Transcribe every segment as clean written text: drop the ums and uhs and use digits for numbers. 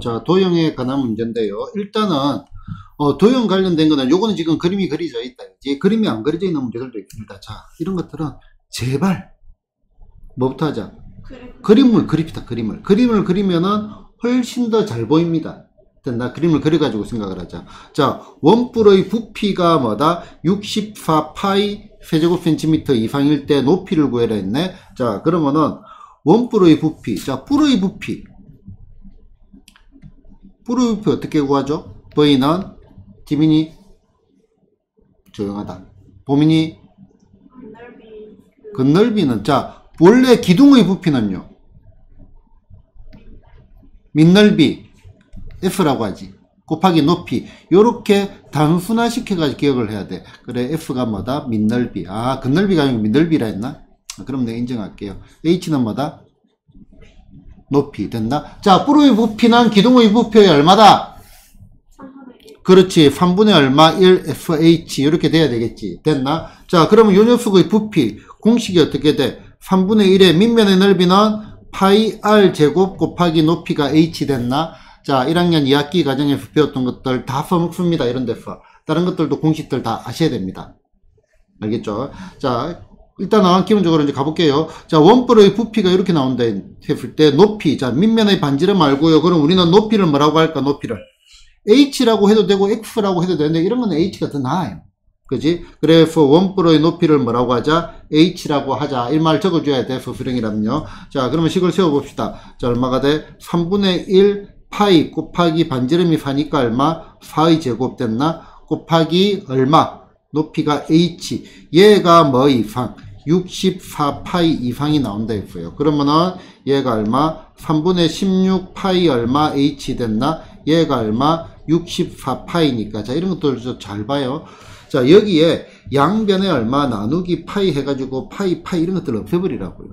자, 도형에 관한 문제인데요. 일단은 도형 관련된 거는 요거는 지금 그림이 그려져 있다. 이제 그림이 안 그려져 있는 문제들도 있습니다. 자, 이런 것들은 제발 뭐부터 하자? 그림을 그립시다. 그림을 그리면은 훨씬 더 잘 보입니다. 됐나? 그림을 그려가지고 생각을 하자. 자, 원뿔의 부피가 뭐다? 64파이 세제곱센티미터 이상일 때 높이를 구해라 했네. 자, 그러면은 원뿔의 부피. 자, 뿔의 부피 어떻게 구하죠? V는 지민이 조용하다. 보민이 건널비는 자, 원래 기둥의 부피는요. 밑넓이 F라고 하지. 곱하기 높이. 요렇게 단순화 시켜가지고 기억을 해야 돼. 그래, F가 뭐다? 밑넓이. 아, 건넓이가 아니고 밑넓이라 했나? 그럼 내가 인정할게요. H는 뭐다? 높이. 됐나? 자, 뿔의 부피는 기둥의 부피의 얼마다? 3분의 1. 그렇지. 3분의 얼마? 1 FH. 이렇게 돼야 되겠지. 됐나? 자, 그러면 요 녀석의 부피. 공식이 어떻게 돼? 3분의 1의 밑면의 넓이는 파이 R 제곱 곱하기 높이가 H 됐나? 자, 1학년 2학기 과정에서 배웠던 것들 다 써먹습니다. 이런 데서. 다른 것들도 공식들 다 아셔야 됩니다. 알겠죠? 자, 일단은 기본적으로 이제 가볼게요. 자, 원뿔의 부피가 이렇게 나온다 했을 때 높이. 자, 밑면의 반지름 말고요. 그럼 우리는 높이를 뭐라고 할까? 높이를 H라고 해도 되고 X라고 해도 되는데 이런 거는 H가 더 나아요. 그지? 그래서 원뿔의 높이를 뭐라고 하자? H라고 하자. 이 말 적어줘야 돼. 수수령이라면요. 자, 그러면 식을 세워봅시다. 자, 얼마가 돼? 3분의 1 파이 곱하기 반지름이 4니까 얼마? 4의 제곱 됐나? 곱하기 얼마? 높이가 H. 얘가 뭐 이상? 64파이 이상이 나온다 했어요. 그러면은 얘가 얼마? 3분의 16파이 얼마? H 됐나? 얘가 얼마? 64파이니까. 자, 이런 것들 잘 봐요. 자, 여기에 양변에 얼마 나누기 파이 해가지고 파이 이런 것들 없애버리라고요.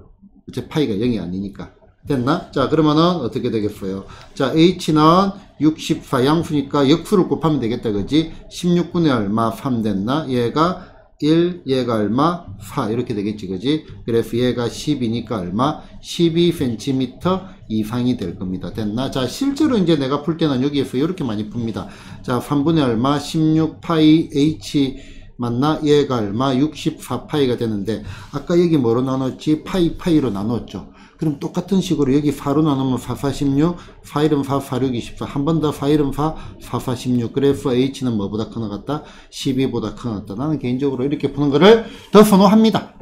이제 파이가 0이 아니니까. 됐나? 자, 그러면은 어떻게 되겠어요? 자, H는 64 양수니까 역수를 곱하면 되겠다. 그지? 16분의 얼마? 3 됐나? 얘가 1, 얘가 얼마? 4 이렇게 되겠지. 그지? 그래서 얘가 10이니까 얼마? 12cm 이상이 될 겁니다. 됐나? 자, 실제로 이제 내가 풀 때는 여기에서 이렇게 많이 풉니다. 자, 3분의 얼마? 16파이 H 맞나? 얘가 얼마? 64파이가 되는데 아까 여기 뭐로 나눴지? 파이로 나눴죠. 그럼 똑같은 식으로 여기 4로 나누면 4, 4, 16, 4, 1은 4, 4, 6, 24. 한 번 더 4, 1은 4, 4, 4, 16. 그래서 H는 뭐보다 큰 것 같다? 12보다 큰 것 같다. 나는 개인적으로 이렇게 푸는 거를 더 선호합니다.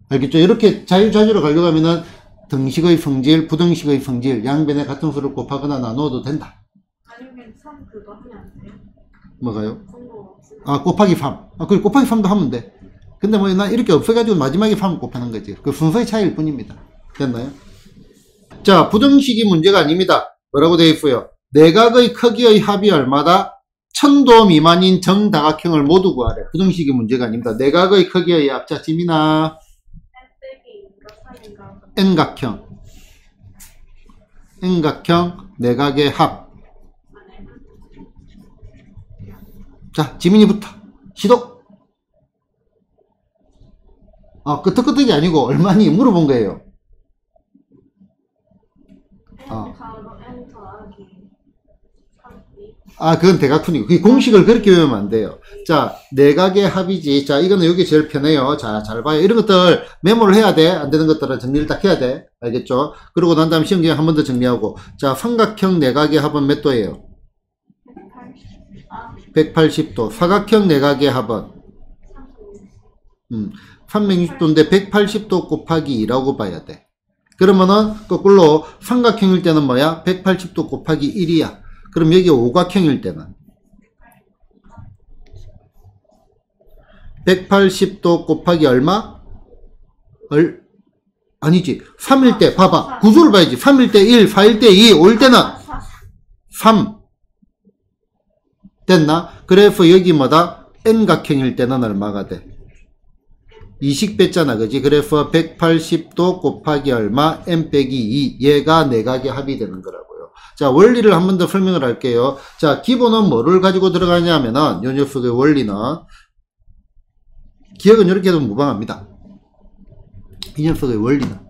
알겠죠? 이렇게 자유자재로 가려고 하면은 등식의 성질, 부등식의 성질, 양변에 같은 수를 곱하거나 나누어도 된다. 아니면 3 그거 하면 안 돼요? 뭐가요? 성공. 아, 곱하기 3. 아, 그리고 곱하기 3도 하면 돼. 근데 뭐, 난 이렇게 없어가지고 마지막에 3 곱하는 거지. 그 순서의 차이일 뿐입니다. 됐나요? 자, 부등식이 문제가 아닙니다. 뭐라고 되어 있고요? 내각의 크기의 합이 얼마다? 1000도 미만인 정다각형을 모두 구하래. 부등식이 문제가 아닙니다. 내각의 크기의 합. 자, 지민아. N각형. 내각의 합. 자, 지민이부터. 시도. 끄떡끄떡이 아니고 얼마니 물어본 거예요. 그건 대각fun이고. 그 공식을 그렇게 외우면 안 돼요. 자, 내각의 합이지. 자, 이거는 여기 제일 편해요. 자, 잘 봐요. 이런 것들 메모를 해야 돼. 안 되는 것들은 정리를 딱 해야 돼. 알겠죠? 그러고 난 다음에 시험 기간 한 번 더 정리하고. 자, 삼각형 내각의 합은 몇 도예요? 180도. 사각형 내각의 합은 360도인데 180도 곱하기 2라고 봐야 돼. 그러면은 거꾸로 삼각형일 때는 뭐야? 180도 곱하기 1이야. 그럼 여기 오각형일 때는 180도 곱하기 얼마? 아니지. 3일 때 봐봐. 구조를 봐야지. 3일 때 1, 4일 때 2, 5일 때는 3 됐나? 그래서 여기 뭐다? N각형일 때는 얼마가 돼? 20 뺐잖아. 그지? 그래서 180도 곱하기 얼마? n 빼기 2. 얘가 내각의 합이 되는 거라고요. 자, 원리를 한 번 더 설명을 할게요. 자, 기본은 뭐를 가지고 들어가냐면은 요 녀석의 원리는 기억은 이렇게 해도 무방합니다. 이 녀석의 원리는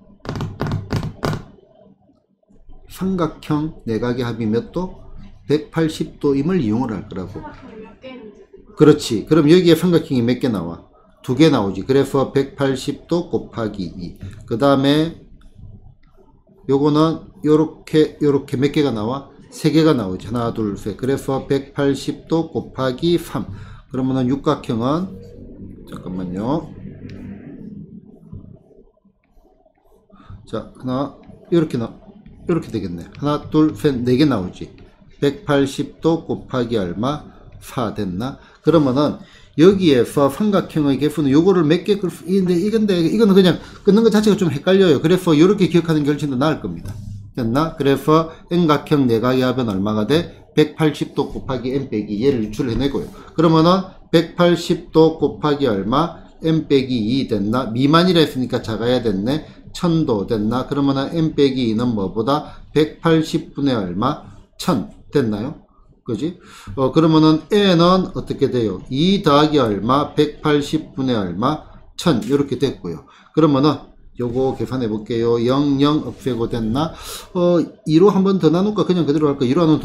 삼각형 내각의 합이 몇 도? 180도임을 이용을 할 거라고. 삼각형이 몇 개 있는지. 그렇지. 그럼 여기에 삼각형이 몇 개 나와? 2개 나오지. 그래서 180도 곱하기 2. 그 다음에 요거는 요렇게 몇 개가 나와? 3개가 나오지. 하나, 둘, 셋. 그래서 180도 곱하기 3. 그러면은 육각형은, 잠깐만요. 자, 하나, 요렇게 되겠네. 하나, 둘, 셋, 4개 나오지. 180도 곱하기 얼마? 4 됐나? 그러면은 여기에서 삼각형의 개수는 요거를 몇 개, 이거는 그냥 끊는 것 자체가 좀 헷갈려요. 그래서 요렇게 기억하는 게 훨씬 더 나을 겁니다. 됐나? 그래서 N각형 내각의 합은 얼마가 돼? 180도 곱하기 N 빼기 얘를 유출해내고요. 그러면은 180도 곱하기 얼마? N 빼기 2 됐나? 미만이라 했으니까 작아야 됐네. 1000도 됐나? 그러면은 N 빼기 2는 뭐보다? 180분의 얼마? 1000 됐나요? 그지? 그러면은 N은 어떻게 돼요? 2 더하기 얼마? 180분의 얼마? 1000 이렇게 됐고요. 그러면은 요거 계산해 볼게요. 0, 0 없애고 됐나? 2로 한 번 더 나눌까? 그냥 그대로 할까? 2로 하면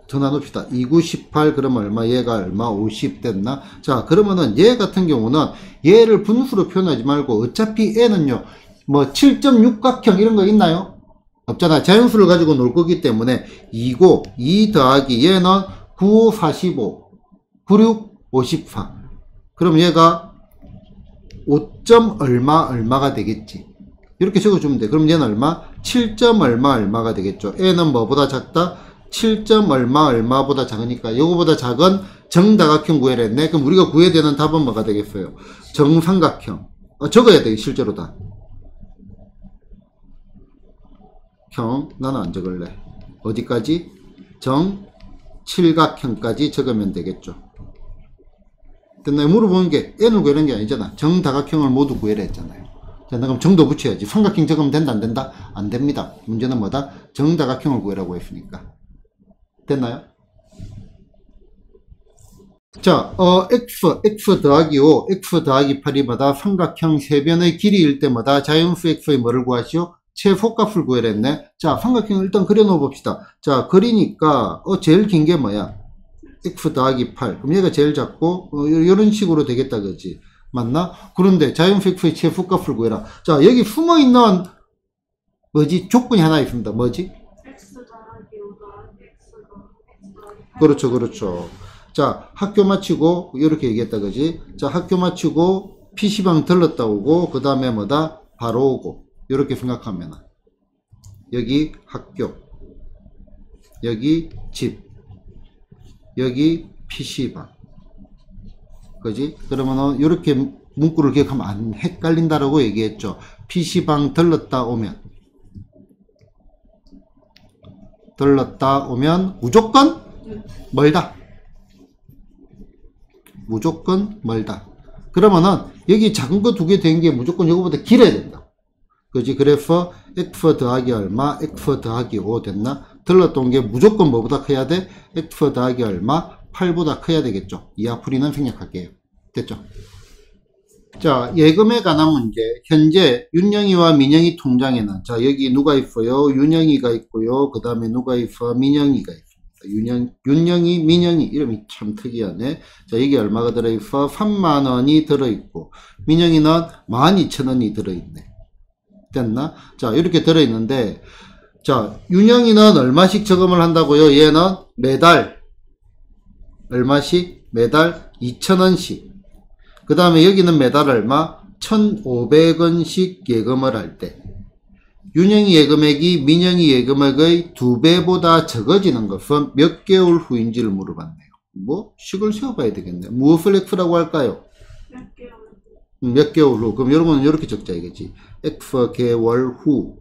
더 나눕시다. 2, 9, 18 그러면 얼마? 얘가 얼마? 50 됐나? 자, 그러면은 얘 같은 경우는 얘를 분수로 표현하지 말고 어차피 N은요, 뭐 7.6각형 이런 거 있나요? 없잖아. 자연수를 가지고 놀 거기 때문에 2고 2 더하기 얘는 9, 45, 96, 54. 그럼 얘가 5점 얼마가 되겠지. 이렇게 적어주면 돼. 그럼 얘는 얼마? 7점 얼마가 되겠죠. N은 뭐보다 작다? 7점 얼마보다 작으니까 요거보다 작은 정다각형 구해라 했네. 그럼 우리가 구해야 되는 답은 뭐가 되겠어요? 정삼각형. 적어야 돼. 실제로 다. 나는 안 적을래. 어디까지? 정칠각형까지 적으면 되겠죠. 근데 물어보는 게 N을 구하는 게 아니잖아. 정다각형을 모두 구해라 했잖아요. 자, 그럼 정도 붙여야지. 삼각형 적으면 된다 안 된다? 안 됩니다. 문제는 뭐다? 정다각형을 구해라고 했으니까. 됐나요? 자, x 더하기 5, x 더하기 8이 뭐다? 삼각형 세변의 길이일 때마다 자연수 x의 뭐를 구하시오? 최소값을 구해라 했네. 자, 삼각형을 일단 그려놓아 봅시다. 자, 그리니까 제일 긴 게 뭐야? x 더하기 8. 그럼 얘가 제일 작고 이런 식으로 되겠다 그지? 맞나? 그런데 자연수 x의 최소값을 구해라. 자, 여기 숨어있는 뭐지? 조건이 하나 있습니다. 뭐지? x 더하기 5 더하기 x 더하기 8. 그렇죠. 자, 학교 마치고 이렇게 얘기했다 그지? 자, 학교 마치고 PC방 들렀다 오고 그 다음에 뭐다? 바로 오고. 이렇게 생각하면 여기 학교, 여기 집, 여기 PC방, 그지? 그러면은 이렇게 문구를 기억하면 안 헷갈린다라고 얘기했죠. PC방 들렀다 오면 무조건 멀다. 무조건 멀다. 그러면은 여기 작은 거 2개 된 게 무조건 이거보다 길어야 된다. 그지? 그래서 x 더하기 얼마? x 더하기 5 됐나? 들렀다 온 게 무조건 뭐보다 커야 돼? x 더하기 얼마? 8보다 커야 되겠죠. 이하 풀이는 생략할게요. 됐죠? 자, 예금에 관한 문제. 현재 윤영이와 민영이 통장에는 자, 여기 누가 있어요? 윤영이가 있고요. 그 다음에 누가 있어? 민영이가 있습니다. 윤영이, 민영이 이름이 참 특이하네. 자, 여기 얼마가 들어있어? 3만원이 들어있고 민영이는 12,000원이 들어있네. 됐나? 자, 이렇게 들어있는데, 자, 윤영이는 얼마씩 저금을 한다고요? 얘는 매달, 얼마씩? 매달 2,000원씩. 그 다음에 여기는 매달 얼마? 1,500원씩 예금을 할 때. 윤영이 예금액이 민영이 예금액의 2배보다 적어지는 것은 몇 개월 후인지를 물어봤네요. 뭐? 식을 세워봐야 되겠네. 무엇을 X라고 할까요? 몇 개월. 몇 개월 후. 그럼 여러분은 이렇게 적자 이거지. X 개월 후.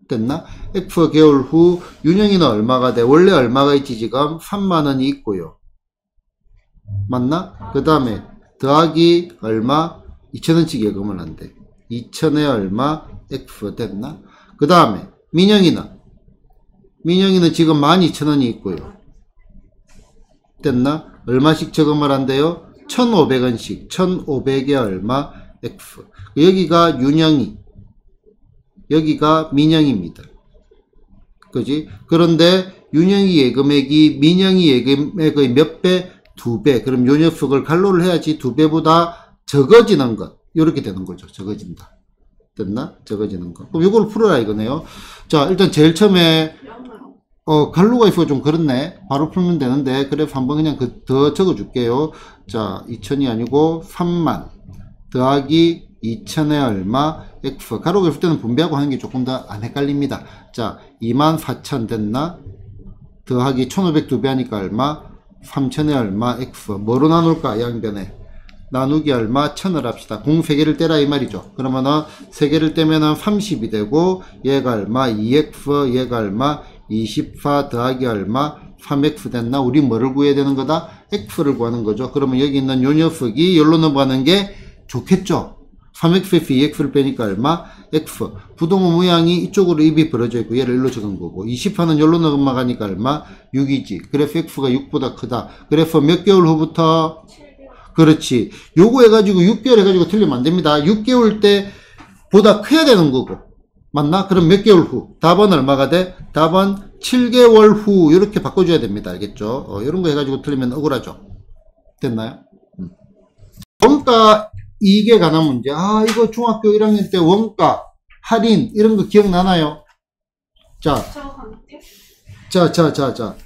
됐나? X 개월 후 윤영이는 얼마가 돼? 원래 얼마가 있지 지금? 3만원이 있고요. 맞나? 그 다음에 더하기 얼마? 2,000원씩 예금을 한대. 2,000에 얼마? X 됐나? 그 다음에 민영이는 지금 12,000원이 있고요. 됐나? 얼마씩 저금을 한대요? 1,500원씩. 1,500에 얼마? X. 여기가 윤영이, 여기가 민영입니다. 그지? 그런데 윤영이 예금액이 민영이 예금액의 몇 배? 2배. 그럼 요 녀석을 갈로를 해야지 2배보다 적어지는 것. 이렇게 되는 거죠. 적어진다. 됐나? 적어지는 것. 그럼 요걸 풀어라 이거네요. 자, 일단 제일 처음에 갈로가 있어 좀 그렇네. 바로 풀면 되는데, 그래 한번 그냥 더 적어줄게요. 자, 2000이 아니고 3만 더하기 2000에 얼마 x. 가로가 있을 때는 분배하고 하는 게 조금 더 안 헷갈립니다. 자, 24,000 됐나? 더하기 1500 2배 하니까 얼마? 3000에 얼마 x. 뭐로 나눌까? 양변에 나누기 얼마? 1000을 합시다. 공 3개를 떼라 이 말이죠. 그러면은 3개를 떼면은 30이 되고, 얘가 얼마? 2x, 얘가 얼마? 24 더하기 얼마? 3x 됐나? 우리 뭐를 구해야 되는 거다? x를 구하는 거죠. 그러면 여기 있는 요 녀석이 여기로 넘어가는 게 좋겠죠. 3x에서 2x를 빼니까 얼마? x. 부동호 모양이 이쪽으로 입이 벌어져 있고 얘를 일로 적은 거고, 20화는 여기로 넘어가니까 얼마? 6이지. 그래서 x가 6보다 크다. 그래서 몇 개월 후부터? 7개월. 그렇지. 요거 해가지고 6개월 해가지고 틀리면 안 됩니다. 6개월 때보다 커야 되는 거고. 맞나? 그럼 몇 개월 후? 답은 얼마가 돼? 답은 7개월 후. 이렇게 바꿔줘야 됩니다. 알겠죠? 이런 거 해가지고 틀리면 억울하죠. 됐나요? 원가 이익에 관한 문제. 아, 이거 중학교 1학년 때 원가, 할인, 이런 거 기억나나요? 자, 저 강제? 자.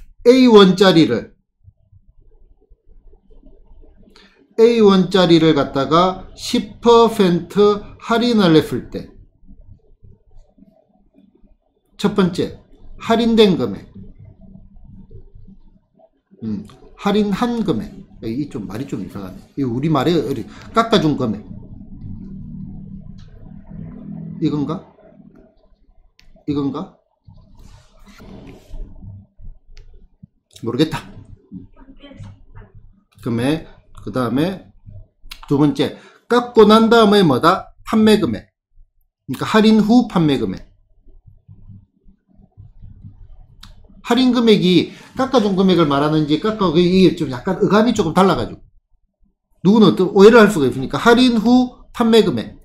A1짜리를 갖다가 10% 할인을 했을 때. 첫 번째, 할인된 금액. 할인한 금액. 이 좀 말이 좀 이상하네. 이 우리 말에 깎아준 금액. 이건가? 모르겠다. 금액. 그 다음에 두 번째, 깎고 난 다음에 뭐다? 판매 금액. 그러니까 할인 후 판매 금액. 할인 금액이 깎아준 금액을 말하는지 이게 좀 약간 의감이 조금 달라가지고 누구는 또 오해를 할 수가 있으니까 할인 후 판매 금액.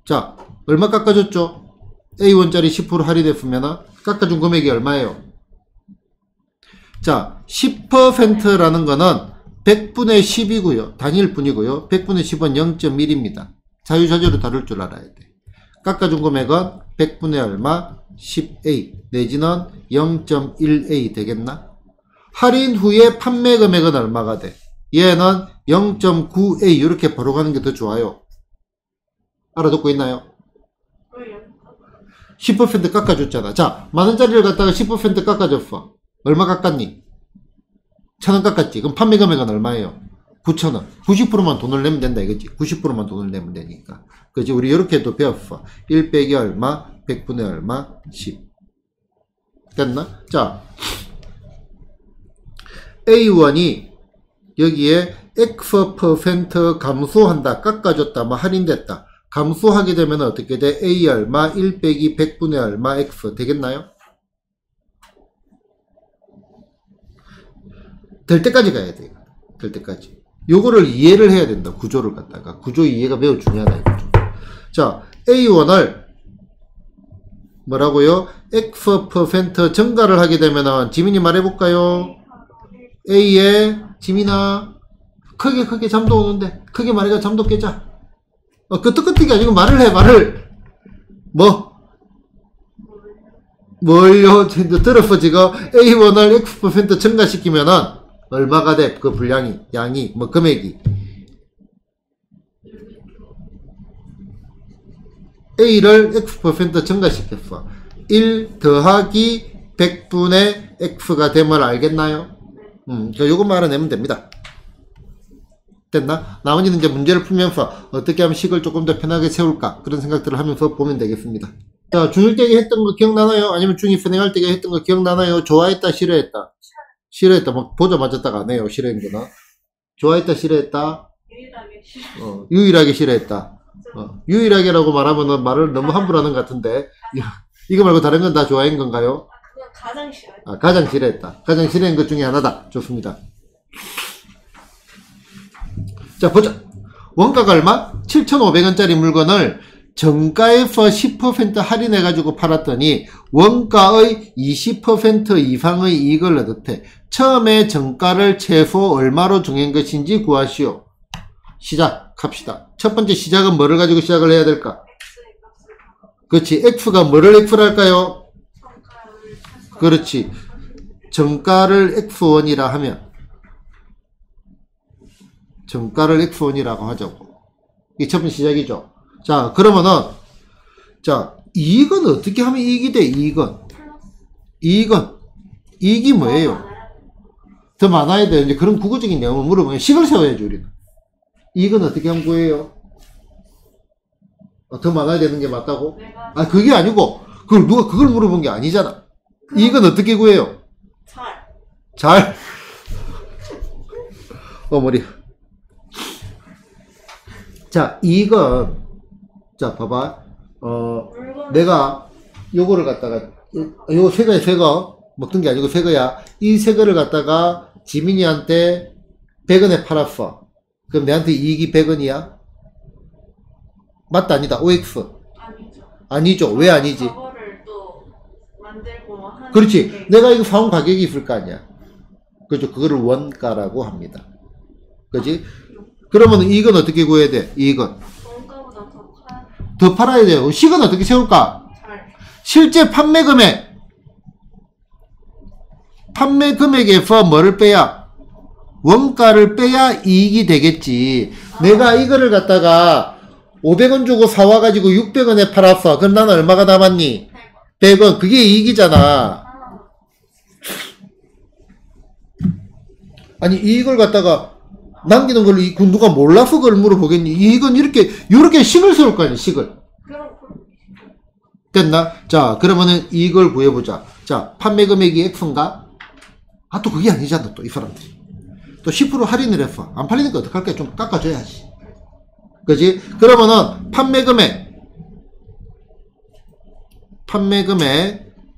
자, 얼마 깎아줬죠? A1짜리 10% 할인했으면 깎아준 금액이 얼마예요? 자, 10%라는 거는 100분의 10이고요. 단일분이고요. 100분의 10은 0.1입니다. 자유자재로 다룰 줄 알아야 돼. 깎아준 금액은 100분의 얼마? 10A 내지는 0.1A 되겠나? 할인 후에 판매 금액은 얼마가 돼? 얘는 0.9A 이렇게 바로 가는 게 더 좋아요. 알아듣고 있나요? 왜요? 10% 깎아줬잖아. 자, 만원짜리를 갖다가 10% 깎아줬어. 얼마 깎았니? 1000원 깎았지. 그럼 판매 금액은 얼마예요? 9,000원. 90%만 돈을 내면 된다 이거지. 90%만 돈을 내면 되니까. 그지? 우리 이렇게도 배웠어. 1 빼기 얼마? 100분의 얼마? 10. 됐나? 자, A1이 여기에 X% 감소한다. 깎아줬다. 뭐 할인됐다. 감소하게 되면 어떻게 돼? A 얼마? 1 빼기 100분의 얼마? X. 되겠나요? 될 때까지 가야 돼. 될 때까지. 요거를 이해를 해야 된다. 구조를 갖다가. 구조 이해가 매우 중요하다. 이거죠. 자, A1을 뭐라고요? X% 증가를 하게 되면은, 지민이 말해볼까요? A에, 지민아, 크게 잠도 오는데, 크게 말해가 잠도 깨자. 끄떡끄떡이 아니고 말을 해, 말을. 뭘요? 들었어, 지금. A1을 X% 증가시키면은, 얼마가 돼? 그 분량이, 양이, 금액이. A를 X% 증가시켰어. 1 더하기 100분의 X가 됨을 알겠나요? 요것만 알아내면 됩니다. 됐나? 나머지는 이제 문제를 풀면서 어떻게 하면 식을 조금 더 편하게 세울까? 그런 생각들을 하면서 보면 되겠습니다. 자, 중1 때 했던 거 기억나나요? 아니면 중2 선행할 때 했던 거 기억나나요? 좋아했다, 싫어했다? 싫어했다. 막 보자마자 안 해요. 싫어했구나. 좋아했다, 싫어했다? 유일하게 싫어. 유일하게 싫어했다. 유일하게라고 말하면 말을 너무 함부로 하는 것 같은데, 이거 말고 다른 건 다 좋아한 건가요? 그건 가장 싫어요. 가장 싫어했다. 가장 싫어한 것 중에 하나다. 좋습니다. 자, 보자. 원가가 얼마? 7,500원짜리 물건을 정가에서 10% 할인해가지고 팔았더니 원가의 20% 이상의 이익을 얻었대. 처음에 정가를 최소 얼마로 정한 것인지 구하시오. 시작합시다. 첫 번째 시작은 뭐를 가지고 시작을 해야 될까? X의 값을 그렇지. X가 뭐를 X를 할까요? 정가를 해서 그렇지. 정가를 X1이라 하면 정가를 X1이라고 하자고. 이게 첫 번째 시작이죠. 자, 그러면은 자, 이익은 어떻게 하면 이익이 돼? 이익이 뭐예요? 더 많아야 돼. 이제 그런 국어적인 내용을 물어보면 식을 세워야죠, 우리는. 이익은 어떻게 하면 구해요? 더 많아야 되는 게 맞다고? 내가 아, 그게 아니고, 그걸 누가 그걸 물어본 게 아니잖아. 이익은 어떻게 구해요? 잘. 머리. 자, 이익은, 자, 봐봐. 내가 요거를 갖다가, 요거 새거 먹던 게 아니고 새거야. 이 새거를 갖다가 지민이한테 100원에 팔았어. 그럼 내한테 이익이 100원이야? 맞다, 아니다. OX. 아니죠. 아니죠. 왜 아니지? 저거를 또 만들고 하는 그렇지. 게 내가 이거 사온 가격이 있을 거 아니야. 그죠. 그거를 원가라고 합니다. 그지? 그러면 이익은 어떻게 구해야 돼? 이익은. 원가보다 더 팔아야 돼요. 식은 어떻게 세울까? 잘 실제 판매 금액에서 뭐를 빼야? 원가를 빼야 이익이 되겠지. 내가 이거를 갖다가 500원 주고 사와가지고 600원에 팔았어. 그럼 나는 얼마가 남았니? 100원. 그게 이익이잖아. 아니, 이익을 갖다가 남기는 걸 누가 몰라서 그걸 물어보겠니? 이익은 이렇게 식을 세울 거 아니야, 식을. 됐나? 자, 그러면은 이익을 구해보자. 자, 판매 금액이 X인가? 아, 또 그게 아니잖아, 또 이 사람들이. 또 10% 할인을 했어. 안 팔리니까 어떡할 거야? 좀 깎아줘야지. 그지? 그러면은 판매 금액,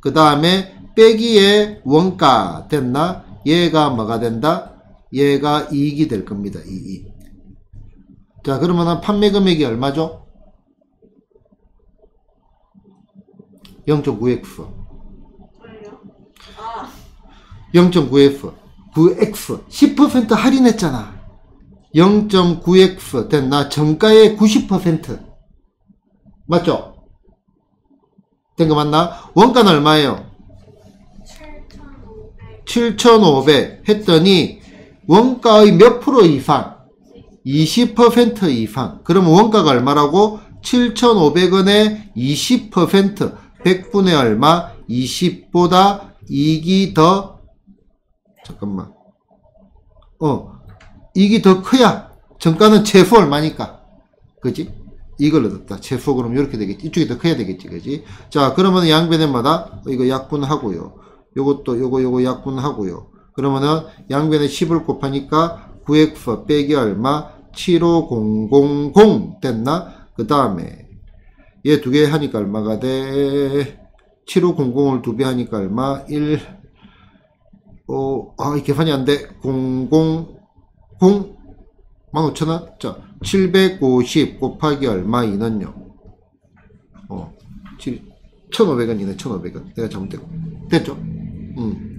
그 다음에 빼기의 원가 됐나? 얘가 뭐가 된다? 얘가 이익이 될 겁니다. 이익. 자, 그러면은 판매 금액이 얼마죠? 0.9x. 0.9x. 9x. 10% 할인했잖아. 0.9x 됐나? 정가의 90%. 맞죠? 된 거 맞나? 원가는 얼마예요? 7,500 했더니 원가의 몇 프로 이상? 20% 이상. 그러면 원가가 얼마라고? 7,500원의 20%. 100분의 얼마? 20보다 이익이 더, 잠깐만. 이익이 더 커야 정가는 최소 얼마니까. 그지? 이걸 얻었다. 최소 그럼 이렇게 되겠지. 이쪽이 더 커야 되겠지. 그지? 자, 그러면 양변에마다 이거 약분하고요. 요것도 요거 약분하고요. 그러면은 양변에 10을 곱하니까 9x 빼기 얼마? 75000 됐나? 그 다음에 얘 두 개 하니까 얼마가 돼? 7500을 두 배 하니까 얼마? 1 이 계산이 안 돼. 000 15,000원? 자, 750 곱하기 얼마 이는요? 1,500원이네, 1,500원. 내가 잘못됐고. 됐죠?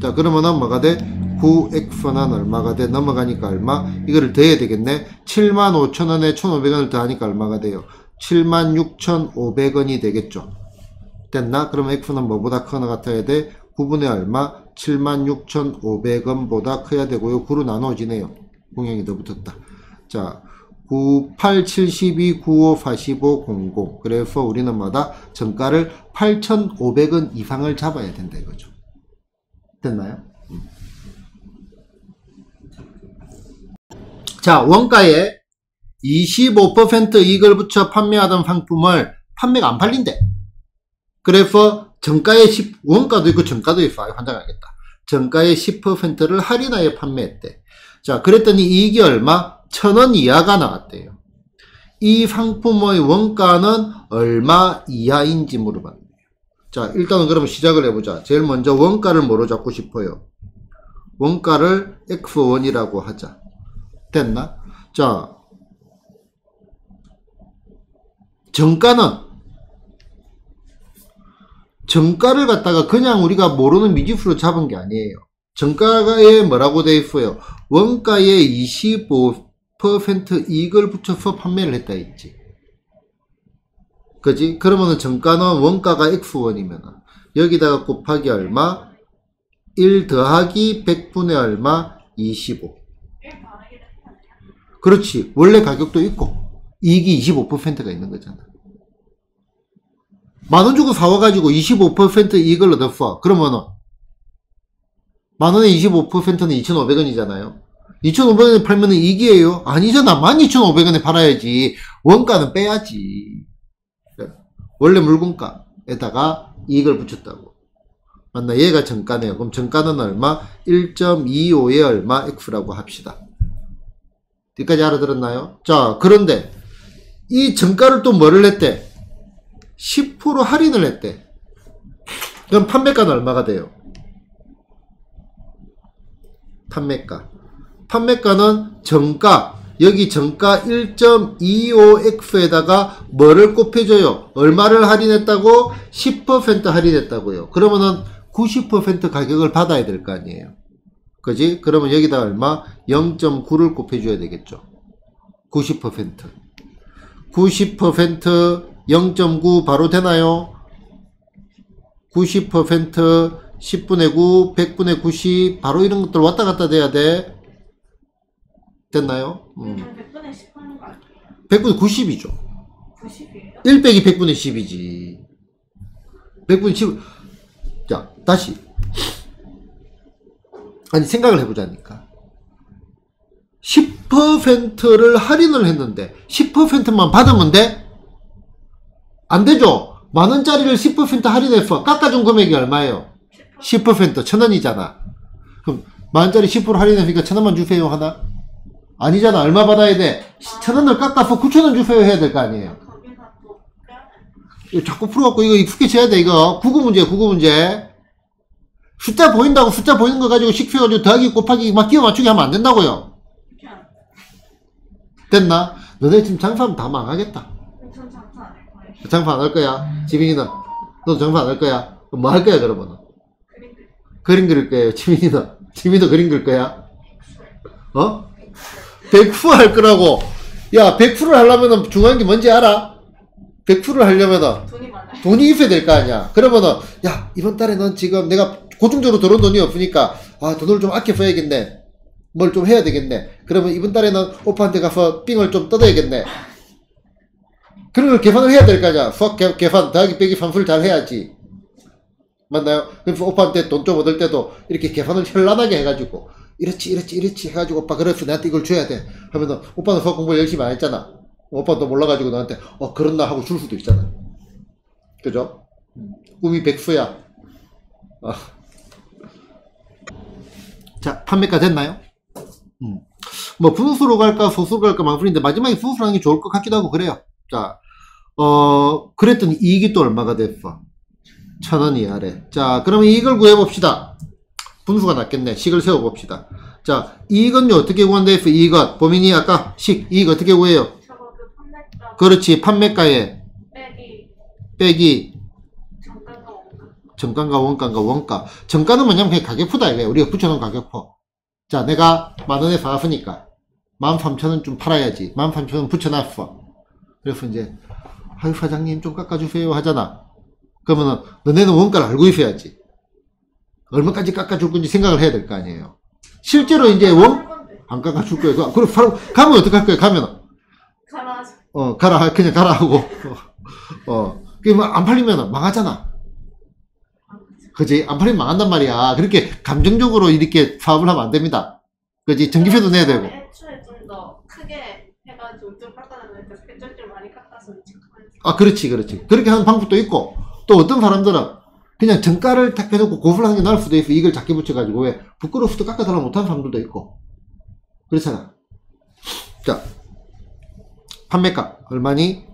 자, 그러면은 뭐가 돼? 9x는 얼마가 돼? 넘어가니까 얼마? 이거를 더해야 되겠네. 75,000원에 1,500원을 더하니까 얼마가 돼요? 76,500원이 되겠죠? 됐나? 그럼 x는 뭐보다 커나 같아야 돼? 9분의 얼마? 76,500원보다 커야 되고요. 9로 나눠지네요. 공형이 더 붙었다. 자, 98, 72, 95, 45, 00. 그래서 우리는 뭐다? 정가를 8,500원 이상을 잡아야 된다 이거죠. 됐나요? 자, 원가에 25% 이익을 붙여 판매하던 상품을 판매가 안 팔린대. 그래서 정가의 원가도 있고 정가도 있어. 환장하겠다. 정가의 10%를 할인하여 판매했대. 자, 그랬더니 이익이 얼마? 1,000원 이하가 나왔대요. 이 상품의 원가는 얼마 이하인지 물어봤네요. 자, 일단은 그러면 시작을 해보자. 제일 먼저 원가를 뭐로 잡고 싶어요? 원가를 X1이라고 하자. 됐나? 자, 정가는 정가를 갖다가 그냥 우리가 모르는 미지수로 잡은 게 아니에요. 정가에 뭐라고 돼 있어요? 원가에 25% 이익을 붙여서 판매를 했다 했지. 그지? 그러면은 정가는 원가가 X1이면 여기다가 곱하기 얼마? 1 더하기 100분의 얼마? 25. 그렇지. 원래 가격도 있고 이익이 25%가 있는 거잖아. 만원 주고 사와가지고 25% 이익을 얻었어. 그러면은 만원에 25%는 2,500원이잖아요. 2,500원에 팔면 이익이에요? 아니잖아. 12,500원에 팔아야지. 원가는 빼야지. 원래 물건가에다가 이익을 붙였다고. 맞나? 얘가 정가네요. 그럼 정가는 얼마? 1.25에 얼마? X라고 합시다. 여기까지 알아들었나요? 자, 그런데 이 정가를 또 뭐를 했대? 10% 할인을 했대. 그럼 판매가는 얼마가 돼요? 판매가는 정가, 여기 정가 1.25x에다가 뭐를 곱해줘요? 얼마를 할인했다고? 10% 할인했다고요. 그러면은 90% 가격을 받아야 될 거 아니에요. 그지? 그러면 여기다 얼마? 0.9를 곱해줘야 되겠죠. 90% 0.9 바로 되나요? 90% 10분의 9 100분의 90 바로 이런 것들 왔다 갔다 돼야 돼. 됐나요? 100분의 10 하는 거 아니에요? 100분의 90이죠 90이에요? 1 빼기 100분의 10이지 100분의 10. 자, 다시 아니 생각을 해보자니까. 10%를 할인을 했는데 10%만 받으면 돼? 안 되죠. 만원짜리를 10% 할인해서 깎아준 금액이 얼마예요? 10% 1,000원이잖아. 그럼 만원짜리 10% 할인했으니까 1,000원만 주세요 하나? 아니잖아. 얼마 받아야 돼? 1,000원을 깎아서 9,000원 주세요 해야 될 거 아니에요. 거기다 또 빼야 돼. 이거 자꾸 풀어갖고 이거 익숙해져야 돼. 이거 국어 문제. 숫자 보인다고 숫자 보이는 거 가지고 식혀가지고 더하기 곱하기 막 끼워 맞추기 하면 안 된다고요. 그냥 됐나? 너네 지금 장사하면 다 망하겠다. 전 장사 안 할 거예요. 장사 안 할 거야? 지민이는? 너도 장사 안 할 거야? 그럼 뭐 할 거야 그러면은? 그림 그릴 거예요. 지민이도 그림 그릴 거야? 어? 백후 할 거라고. 야, 백후를 하려면은 중요한 게 뭔지 알아? 백후를 하려면은 돈이 많아요. 돈이 있어야 될 거 아니야. 그러면은 야, 이번 달에는 지금 내가 고중적으로 들어온 돈이 없으니까 돈을 좀 아껴 써야겠네. 뭘 좀 해야 되겠네. 그러면 이번 달에는 오빠한테 가서 삥을 좀 뜯어야겠네. 그런 걸 계산을 해야 될 거 아니야. 수학 계산 더하기 빼기 산수를 잘 해야지. 맞나요? 그래서 오빠한테 돈 좀 얻을 때도 이렇게 계산을 현란하게 해가지고 이렇지 해가지고 오빠 그래서 나한테 이걸 줘야 돼 하면은 오빠는 수학 공부를 열심히 안 했잖아. 오빠도 몰라가지고 너한테 그렇나 하고 줄 수도 있잖아. 그죠? 꿈이 백수야. 자, 판매가 됐나요? 뭐 분수로 갈까 소수로 갈까 망설인데 마지막에 분수로 하는 게 좋을 것 같기도 하고 그래요. 자, 그랬더니 이익이 또 얼마가 됐어? 1,000원 이하래. 자, 그러면 이익을 구해봅시다. 분수가 낫겠네. 식을 세워봅시다. 자, 이익은요 어떻게 구한다 했어? 이익은 범인이 아까 이익 어떻게 구해요? 저거 그 판매가 그렇지. 판매가에 빼기 정가가 원가. 정가인가 원가. 정가는 뭐냐면 그냥 가격표다 이거야. 우리가 붙여놓은 가격표. 자, 내가 만원에 사왔으니까 13,000원 좀 팔아야지. 13,000원 붙여놨어. 그래서 이제 아유 사장님 좀 깎아주세요 하잖아. 그러면은 너네는 원가를 알고 있어야지. 얼마까지 깎아줄 건지 생각을 해야 될 거 아니에요. 실제로 이제 안 깎아줄 거예요. 그럼 가면 어떡할 거예요? 가면 가라. 그냥 가라 하고 그게 안 팔리면 망하잖아. 그지? 안 팔리면 망한단 말이야. 그렇게 감정적으로 이렇게 사업을 하면 안 됩니다. 그지? 전기세도 내야 되고. 애초에 좀 더 크게 해가지고 좀 깎아달라니까 좀 많이 깎아서 그렇지. 그렇게 하는 방법도 있고, 또 어떤 사람들은 그냥 정가를 딱 해놓고 고수를 하는 게 나을 수도 있어. 이걸 작게 붙여가지고, 왜? 부끄러워서 깎아달라고 못하는 사람들도 있고. 그렇잖아. 자, 판매가 얼마니?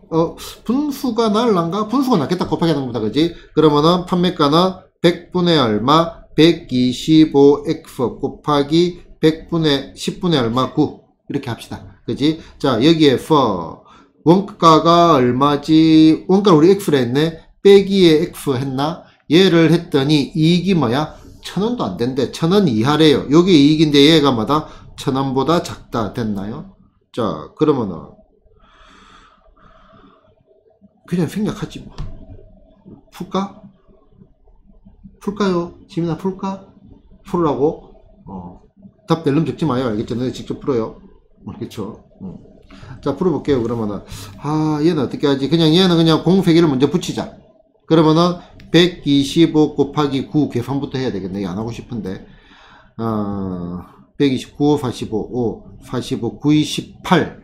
분수가 날란가? 분수가 낫겠다. 곱하기 하는 거다. 그지? 그러면은 판매가는 100분의 얼마? 125x 곱하기 100분의 10분의 얼마? 9. 이렇게 합시다. 그지? 자, 여기에서 원가가 얼마지? 원가를 우리 x로 했네. 빼기에 x 했나? 얘를 했더니 이익이 뭐야? 1,000원도 안 된대. 1,000원 이하래요. 요게 이익인데 얘가 뭐다? 1,000원보다 작다. 됐나요? 자, 그러면은 그냥 생략하지 뭐. 풀까? 풀까요? 지민아 풀까? 풀으라고? 답 낼름 적지 마요. 알겠죠? 너네 직접 풀어요. 알겠죠? 자, 풀어볼게요. 그러면은 얘는 어떻게 하지? 얘는 그냥 공세개를 먼저 붙이자. 그러면은 125 곱하기 9 계산부터 해야 되겠네. 안 하고 싶은데 129, 45, 5, 45, 9, 18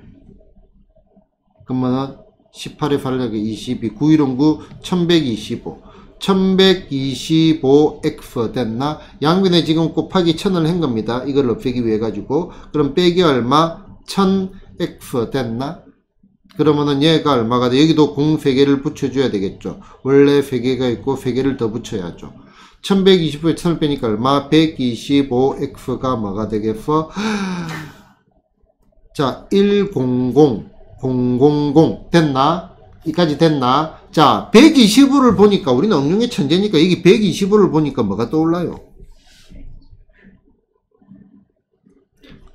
그러면은 18에 8을 22, 9, 1은 9, 1125 1125x 됐나? 양변에 지금 곱하기 1000을 한 겁니다. 이걸 없애기 위해 가지고. 그럼 빼기 얼마? 1000x 됐나? 그러면은 얘가 얼마가 돼? 여기도 공 3개를 붙여줘야 되겠죠. 원래 3개가 있고 3개를 더 붙여야죠. 1125에 1000을 빼니까 얼마? 125x가 뭐가 되겠어? 자, 100, 000 됐나? 이까지 됐나? 자, 125를 보니까 우리는 응용의 천재니까 여기 125를 보니까 뭐가 떠올라요?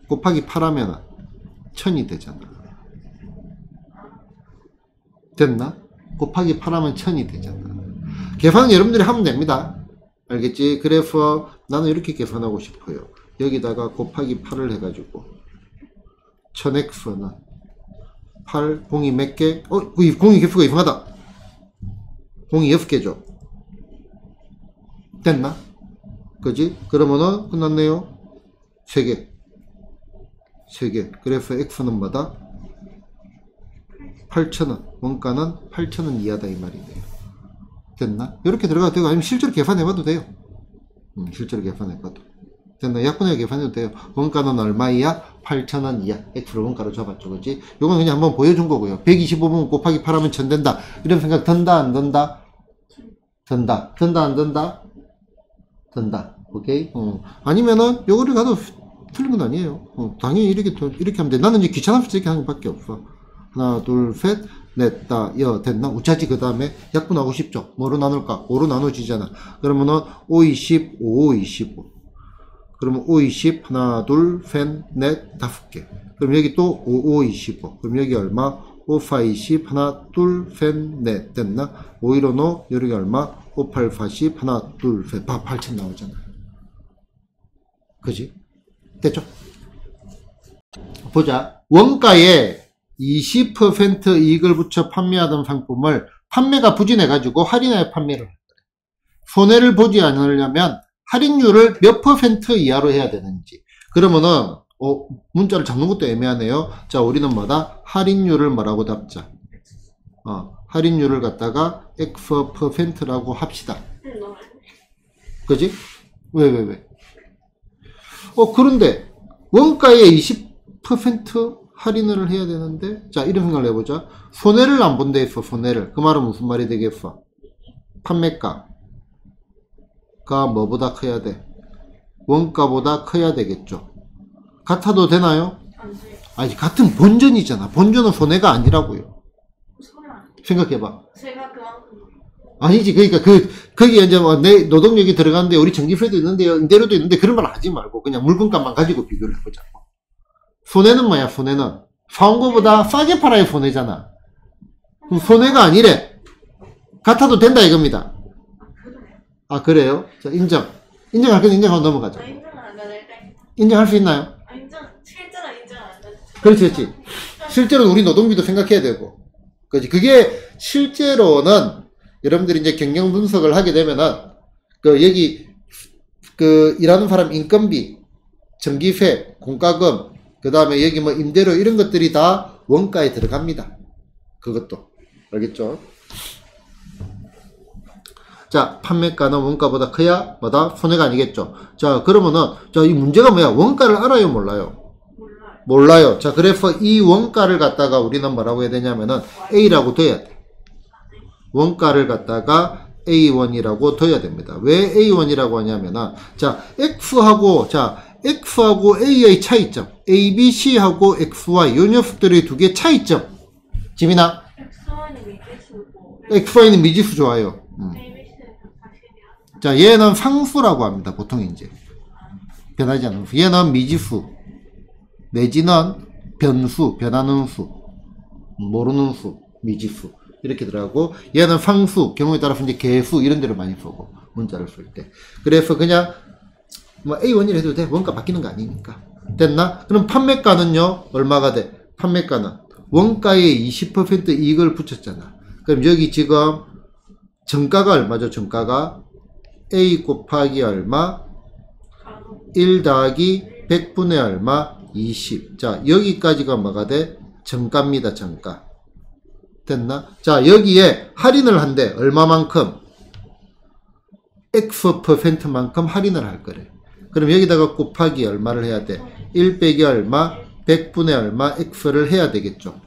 곱하기 8하면 1000이 되잖아. 됐나? 곱하기 8하면 1000이 되잖아. 계산은 여러분들이 하면 됩니다. 알겠지? 그래서 나는 이렇게 계산하고 싶어요. 여기다가 곱하기 8을 해가지고 1000x는 8, 공이 몇 개? 공이 개수가 이상하다. 공이 6개죠. 됐나? 그지? 그러면은 끝났네요. 3개. 3개. 그래서 x는 뭐다? 8,000원. 원가는 8,000원 이하다 이 말이네요. 됐나? 이렇게 들어가도 되고 아니면 실제로 계산해봐도 돼요. 실제로 계산해봐도. 됐나? 약분해서 계산해도 돼요. 원가는 얼마 이하? 8,000원 이하. x를 원가로 잡았죠. 그지? 요건 그냥 한번 보여준 거고요. 125분 곱하기 8하면 1000 된다. 이런 생각 든다 안 든다? 든다. 든다 안 든다? 든다. 오케이? 아니면은 요거를 가도 틀린 건 아니에요. 당연히 이렇게 하면 돼. 나는 이제 귀찮아서 이렇게 하는 것밖에 없어. 하나, 둘, 셋, 넷, 다, 됐나? 우차지 그 다음에 약분하고 싶죠? 뭐로 나눌까? 5로 나눠지잖아. 그러면은 5, 20, 5, 25. 그러면 5, 20, 하나, 둘, 셋, 넷, 5개. 그럼 여기 또 5, 5, 25. 그럼 여기 얼마? 5, 4, 20, 하나, 둘, 셋, 넷. 됐나? 5, 1, 5, 여기 얼마? 5, 8, 40, 하나, 둘, 셋. 8,000 나오잖아. 그지? 됐죠? 보자. 원가에 20% 이익을 붙여 판매하던 상품을 판매가 부진해가지고 할인하여 판매를 할 거예요. 손해를 보지 않으려면 할인율을 몇 % 이하로 해야 되는지. 그러면은 문자를 잡는 것도 애매하네요. 자, 우리는 뭐다? 할인율을 뭐라고 잡자? 할인율을 갖다가 X%라고 합시다. 그지? 왜? 그런데 원가의 20% 할인을 해야 되는데, 자, 이런 생각을 해보자. 손해를 안 본다 했어, 손해를. 그 말은 무슨 말이 되겠어? 판매가가 뭐보다 커야 돼? 원가보다 커야 되겠죠. 같아도 되나요? 아니, 같은 본전이잖아. 본전은 손해가 아니라고요. 생각해봐. 제가 그만큼. 아니지. 그러니까 거기에 이제 내 노동력이 들어가는데 우리 전기세도 있는데요, 임대료도 있는데 그런 말 하지 말고 그냥 물건값만 가지고 비교를 해보자고. 손해는 뭐야? 손해는 사온 거보다 싸게 팔아야 손해잖아. 그럼 손해가 아니래. 같아도 된다 이겁니다. 아, 그래요? 자, 인정할 건 인정하고 넘어가자. 인정은 안 되는데. 인정할 수 있나요? 실제로 인정 안 돼. 그렇지. 실제로 우리 노동비도 생각해야 되고. 그렇지. 그게 실제로는 여러분들이 이제 경영 분석을 하게 되면은 여기 일하는 사람 인건비, 전기세, 공과금, 그 다음에 여기 뭐 임대료 이런 것들이 다 원가에 들어갑니다. 그것도. 알겠죠? 자, 판매가는 원가보다 커야 뭐다? 손해가 아니겠죠. 자, 그러면은 이 문제가 뭐야? 원가를 알아요, 몰라요? 몰라요. 자, 그래서 이 원가를 갖다가 우리는 뭐라고 해야 되냐면은 A라고 둬야 돼. 원가를 갖다가 A1이라고 둬야 됩니다. 왜 A1이라고 하냐면은 X하고 A의 차이점, A, B, C하고 XY 요 녀석들의 두 개 차이점. 지민아? XY는 미지수고. XY는 미지수 좋아요. ABC는 사실이야. 자, 얘는 상수라고 합니다. 보통 이제. 변하지 않는 수. 얘는 미지수. 내지는 변수, 변하는 수. 모르는 수, 미지수. 이렇게 들어가고, 얘는 상수, 경우에 따라서 이제 개수, 이런 데를 많이 쓰고, 문자를 쓸 때. 그래서 그냥, 뭐, A1이라 해도 돼. 원가 바뀌는 거 아니니까. 됐나? 그럼 판매가는요, 얼마가 돼? 판매가는 원가에 20% 이익을 붙였잖아. 그럼 여기 지금, 정가가 얼마죠? 정가가 A 곱하기 얼마? 1 더하기 100분의 얼마? 20. 자, 여기까지가 뭐가 돼? 정가입니다. 정가. 됐나? 자, 여기에 할인을 한대. 얼마만큼? X%만큼 할인을 할 거래. 그럼 여기다가 곱하기 얼마를 해야 돼? 1 빼기 얼마? 100분의 얼마? X를 해야 되겠죠.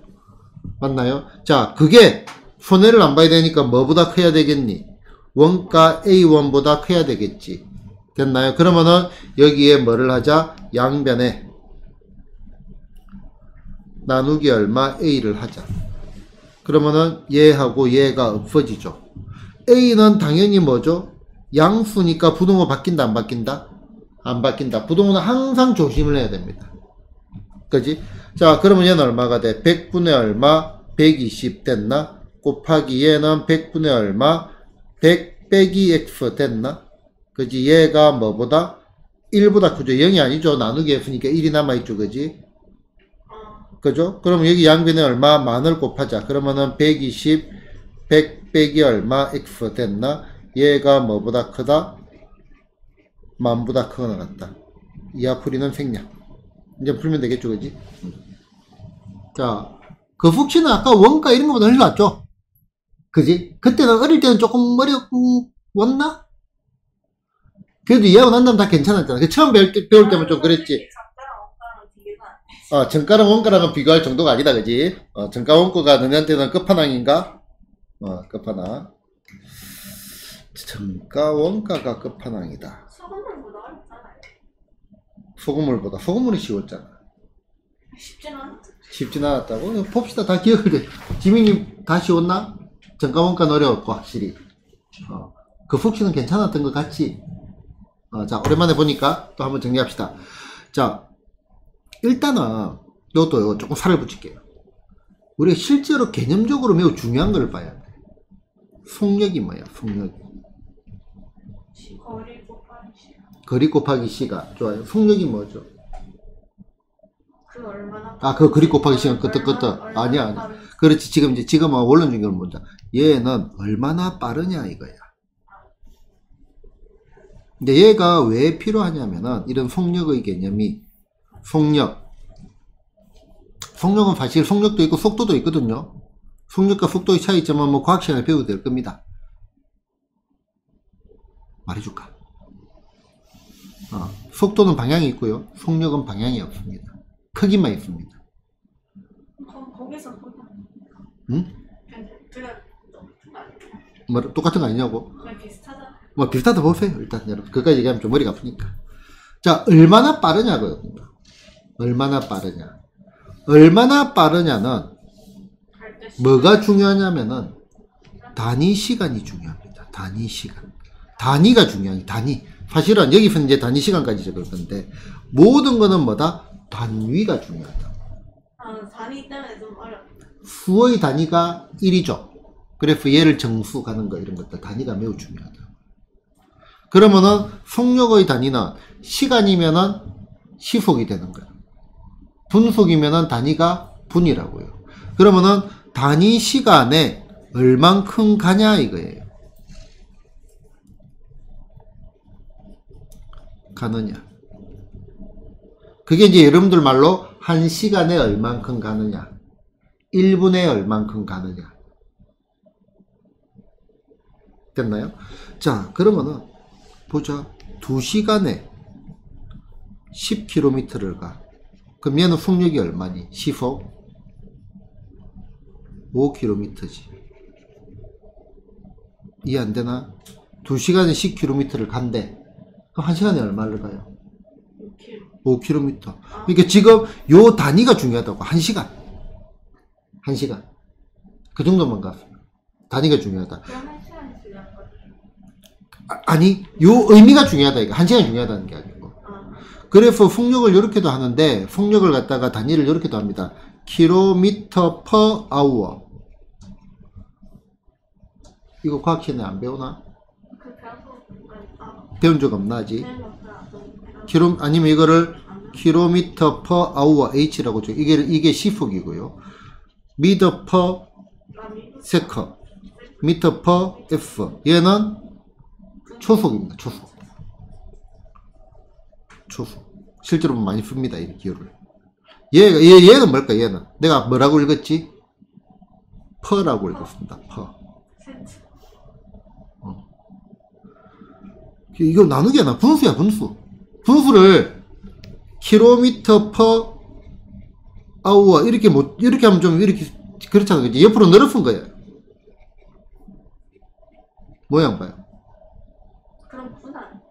맞나요? 자, 그게 손해를 안 봐야 되니까 뭐보다 커야 되겠니? 원가 A1보다 커야 되겠지. 됐나요? 그러면은 여기에 뭐를 하자? 양변에 나누기 얼마? A를 하자. 그러면은 얘하고 얘가 없어지죠. A는 당연히 뭐죠? 양수니까 부동호 바뀐다 안 바뀐다? 안 바뀐다. 부동호는 항상 조심을 해야 됩니다. 그지? 자, 그러면 얘는 얼마가 돼? 100분의 얼마? 120 됐나? 곱하기 얘는 100분의 얼마? 100 빼기 X 됐나? 그지? 얘가 뭐보다? 1보다 크죠? 0이 아니죠? 나누기 F니까 1이 남아있죠? 그지? 그죠? 그럼 여기 양변에 얼마? 만을 곱하자. 그러면은 120, 100 빼기 얼마? X 됐나? 얘가 뭐보다 크다? 만보다 크거나 같다. 이하 풀이는 생략. 이제 풀면 되겠죠? 그지? 자, 그復씨는 아까 원가 이런 것보다 훨씬 낫죠? 그지? 그때는 어릴 때는 조금 어려웠나? 그래도 이해하고 난 다음 다 괜찮았잖아. 그 처음 배울 때만 좀 그랬지. 정가랑 원가랑은 비교할 정도가 아니다, 그지? 정가 원가가 너네한테는 끝판왕인가? 끝판왕. 정가 원가가 끝판왕이다. 소금물보다 어렵잖아요. 소금물이 쉬웠잖아. 쉽진 않았죠. 쉽진 않았다고? 봅시다. 다 기억을 해. 지민님 다 쉬웠나? 정가 원가는 어려웠고, 확실히. 그復씨는 괜찮았던 것 같지? 자, 오랜만에 보니까 또 한번 정리합시다. 자, 일단은 이것도 조금 살을 붙일게요. 우리가 실제로 개념적으로 매우 중요한 걸 봐야 돼. 속력이 뭐야? 속력이. 거리 곱하기 시간. 거리 곱하기 시간. 좋아요. 속력이 뭐죠? 그 얼마나? 그 거리 곱하기 시간 끄떡끄떡. 아니야. 그렇지. 지금 원론 중결 보자. 얘는 얼마나 빠르냐 이거야. 근데 얘가 왜 필요하냐면은 이런 속력의 개념이 속력은 사실 속력도 있고 속도도 있거든요. 속력과 속도의 차이점은 뭐 과학 시간에 배우게 될 겁니다. 말해줄까? 속도는 방향이 있고요. 속력은 방향이 없습니다. 크기만 있습니다. 거기서 보면. 응? 둘다 똑같은 거 아니에요? 뭐 똑같은 거 아니냐고? 거의 비슷하잖아. 뭐 비슷하다 보세요. 일단 여러분 그까지 얘기하면 좀 머리가 아프니까. 자, 얼마나 빠르냐고요. 얼마나 빠르냐. 얼마나 빠르냐는 뭐가 중요하냐면은 단위 시간이 중요합니다. 단위 시간. 단위가 중요해요. 단위. 사실은 여기서 이제 단위 시간까지 적을 건데 모든 거는 뭐다? 단위가 중요하다. 단위 때문에 좀 어렵다. 수의 단위가 1이죠. 그래서 얘를 정수 가는 거 이런 것들 단위가 매우 중요하다. 그러면은 속력의 단위는 시간이면은 시속이 되는 거야. 분속이면은 단위가 분이라고요. 그러면은 단위 시간에 얼만큼 가냐 이거예요. 가느냐. 그게 이제 여러분들 말로 1시간에 얼만큼 가느냐. 1분에 얼만큼 가느냐. 됐나요? 자, 그러면은 보자. 2시간에 10km를 가. 그럼 얘는 속력이 얼마니? 시속 5km지. 이해 안 되나? 2시간에 10km를 간대. 그럼 1시간에 얼마를 가요? 5km. 그러니까 지금 요 단위가 중요하다고. 1시간. 1시간. 그 정도만 가. 단위가 중요하다. 그럼 1시간이 중요한 거지. 아니, 요 의미가 중요하다, 이거. 1시간이 중요하다는 게 아니고. 그래서 풍력을 이렇게도 하는데, 풍력을 갖다가 단위를 이렇게도 합니다. 킬로미터 per hour. 이거 과학 시간에 안 배우나? 배운 적 없나, 아직? 아니면 이거를 킬로미터 per hour H라고 줘. 이게 시폭이고요. 미터 per second. 미터 per F. 얘는 초속입니다. 초속. 실제로 많이 씁니다. 이 기호를. 얘는 뭘까? 얘는 내가 뭐라고 읽었지? 퍼라고 읽었습니다. 퍼. 이거 나누기 하나 분수야, 분수. 분수를 킬로미터 퍼 아우어 이렇게 하면 좀 이렇게 그렇잖아, 그지? 옆으로 늘어선 거야. 모양 봐요. 그럼 분할.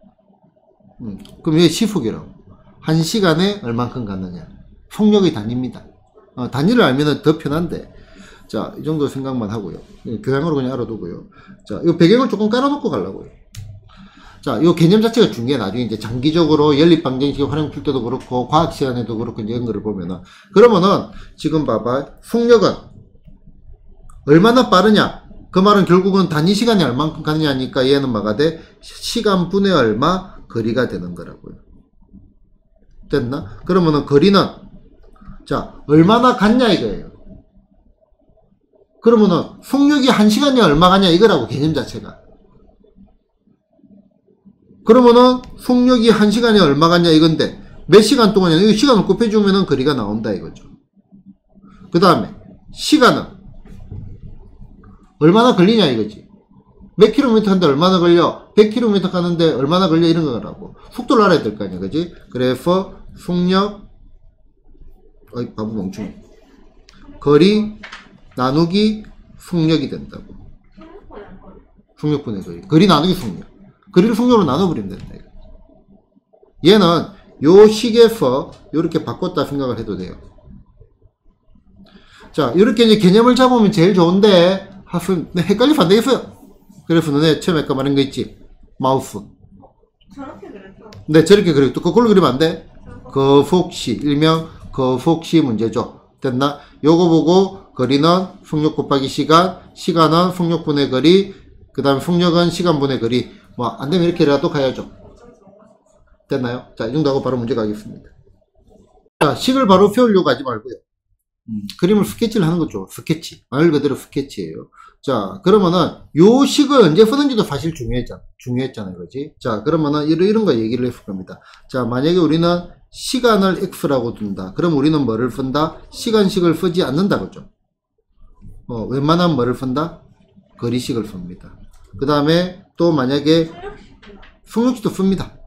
그럼 이게 시속이라고. 1시간에 얼만큼 가느냐. 속력의 단위입니다. 단위를 알면 더 편한데. 자, 이 정도 생각만 하고요. 교양으로 그냥 알아두고요. 자, 이 배경을 조금 깔아놓고 가려고요. 자, 이 개념 자체가 중요해. 나중에 이제 장기적으로 연립방정식 활용 풀 때도 그렇고, 과학 시간에도 그렇고, 이제 이런 거를 보면은. 그러면은, 지금 봐봐. 속력은 얼마나 빠르냐? 그 말은 결국은 단위 시간이 얼만큼 가느냐니까 얘는 뭐가 돼? 시간분의 얼마 거리가 되는 거라고요. 됐나? 그러면은 거리는, 자, 얼마나 갔냐 이거예요. 그러면은 속력이 1시간이 얼마 가냐 이거라고, 개념 자체가. 그러면은 속력이 1시간에 얼마 가냐 이건데 몇 시간 동안이냐, 이 시간을 곱해주면은 거리가 나온다 이거죠. 그 다음에 시간은 얼마나 걸리냐 이거지. 몇 킬로미터 하는데 얼마나 걸려? 100km 가는데 얼마나 걸려? 이런 거라고. 속도를 알아야 될 거 아니야, 그지? 그래서 속력, 바보 멍충이. 거리 나누기 속력이 된다고. 속력분의 거리. 거리 나누기 속력. 거리를 속력으로 나눠버리면 된다. 얘는 요 식에서 이렇게 바꿨다 생각을 해도 돼요. 자, 이렇게 이제 개념을 잡으면 제일 좋은데, 헷갈리면 안 되겠어요. 그래서 너네 처음에 아까 말한 거 있지? 마우스. 저렇게 그랬어. 네, 저렇게 그리고 또 그걸로 그리면 안 돼? 거폭시, 일명 거폭시 문제죠. 됐나? 요거 보고 거리는 속력 곱하기 시간, 시간은 속력분의 거리, 그 다음에 속력은 시간분의 거리. 뭐 안 되면 이렇게라도 가야죠. 됐나요? 자, 이 정도 하고 바로 문제 가겠습니다. 자, 식을 바로 배우려고 하지 말고요. 그림을 스케치를 하는 거죠. 스케치. 말 그대로 스케치예요. 자, 그러면은 요 식을 언제 쓰는지도 사실 중요했잖아요. 그지? 자, 그러면은 이런 거 얘기를 해볼 겁니다. 자, 만약에 우리는 시간을 x라고 둔다. 그럼 우리는 뭐를 쓴다? 시간식을 쓰지 않는다. 그죠? 웬만하면 뭐를 쓴다? 거리식을 씁니다. 그 다음에 또 만약에 속력식도 씁니다.